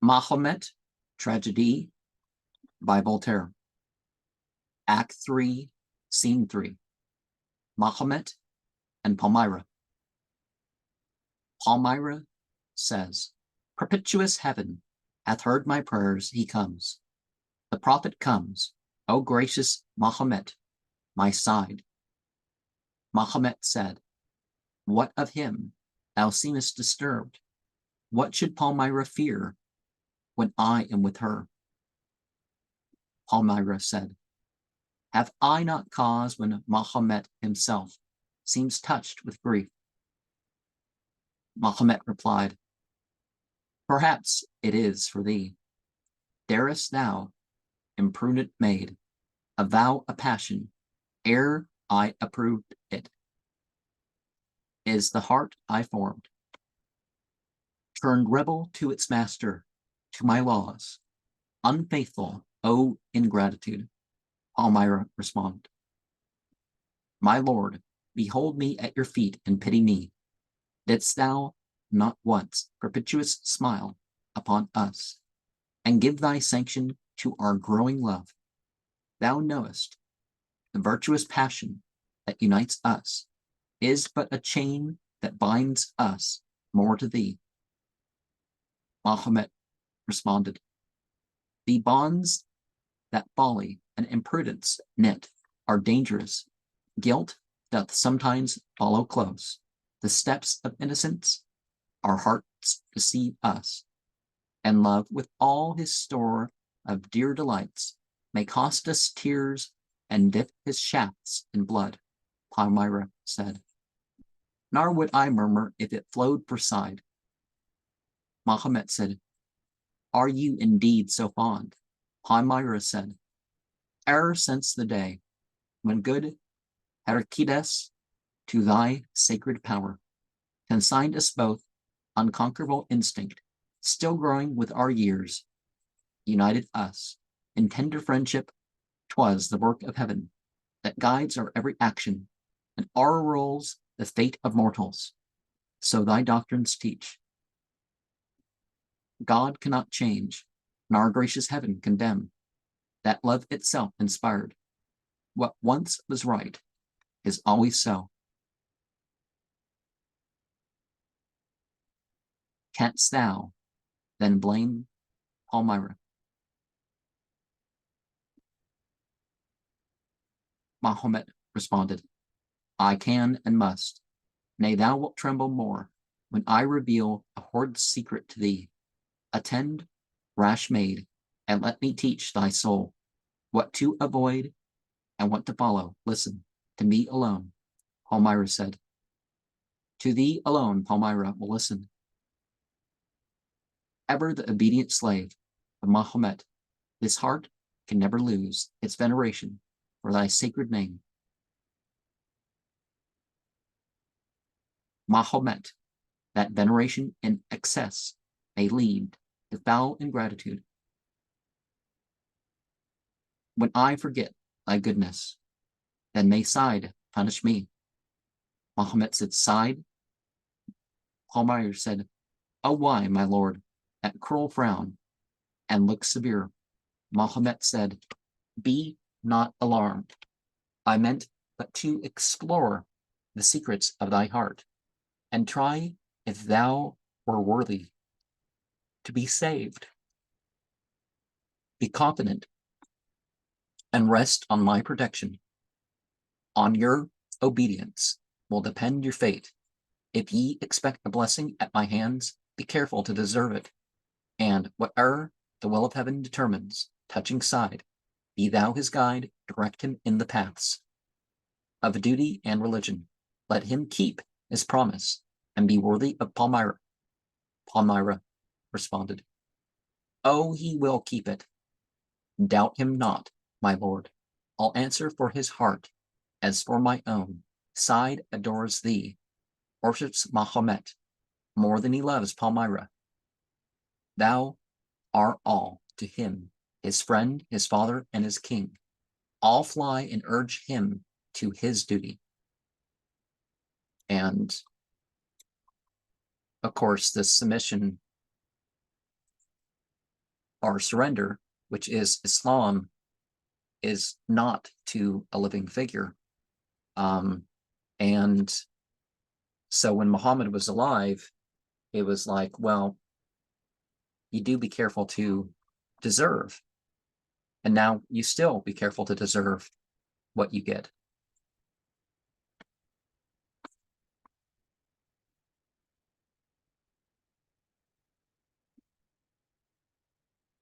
Mahomet, Tragedie by Voltare. Act 3, Scene 3. Mahomet and Palmyra. Palmyra says, "Propitious heaven hath heard my prayers, he comes. The prophet comes, O gracious Mahomet, my side." Mahomet said, "What of him? Thou seemest disturbed. What should Palmyra fear when I am with her?" Palmyra said, "Have I not cause when Mahomet himself seems touched with grief?" Mahomet replied, "Perhaps it is for thee. Darest thou, imprudent maid, avow a passion ere I approved it? Is the heart I formed turned rebel to its master, to my laws, unfaithful, O ingratitude?" Palmyra responded, "My lord, behold me at your feet and pity me. Didst thou not once propitious smile upon us, and give thy sanction to our growing love? Thou knowest the virtuous passion that unites us is but a chain that binds us more to thee." Mahomet responded, "The bonds that folly and imprudence knit are dangerous. Guilt doth sometimes follow close the steps of innocence. Our hearts deceive us, and love with all his store of dear delights may cost us tears and dip his shafts in blood." Palmyra said, "Nor would I murmur if it flowed for side." Mahomet said, "Are you indeed so fond?" Palmyra said, "Ever since the day when good Heraclides, to thy sacred power, consigned us both, unconquerable instinct, still growing with our years, united us in tender friendship. 'Twas the work of heaven that guides our every action, and o'errules the fate of mortals. So thy doctrines teach. God cannot change, nor gracious heaven condemn. That love itself inspired. What once was right is always so. Canst thou then blame Palmyra?" Mahomet responded, "I can and must. Nay, thou wilt tremble more when I reveal a horrid secret to thee. Attend, rash maid, and let me teach thy soul what to avoid and what to follow. Listen to me alone." Palmyra said, "To thee alone Palmyra will listen. Ever the obedient slave of Mahomet, this heart can never lose its veneration for thy sacred name. Mahomet, that veneration in excess may lead to foul ingratitude. When I forget thy goodness, then may side punish me." Mahomet said, "Side?" Palmyra said, "Oh, why, my lord, that cruel frown and look severe?" Mahomet said, "Be not alarmed. I meant but to explore the secrets of thy heart, and try if thou were worthy to be saved. Be confident and rest on my protection. On your obedience will depend your fate. If ye expect a blessing at my hands, be careful to deserve it. And whate'er the will of heaven determines touching side, be thou his guide, direct him in the paths of duty and religion. Let him keep his promise and be worthy of Palmyra." Palmyra responded, "Oh, he will keep it. Doubt him not, my lord. I'll answer for his heart as for my own. Side adores thee, worships Mahomet more than he loves Palmyra. Thou art all to him, his friend, his father, and his king. All fly and urge him to his duty." And of course, this submission our surrender, which is Islam, is not to a living figure. And so when Muhammad was alive, it was like, well, you do be careful to deserve. And now you still be careful to deserve what you get.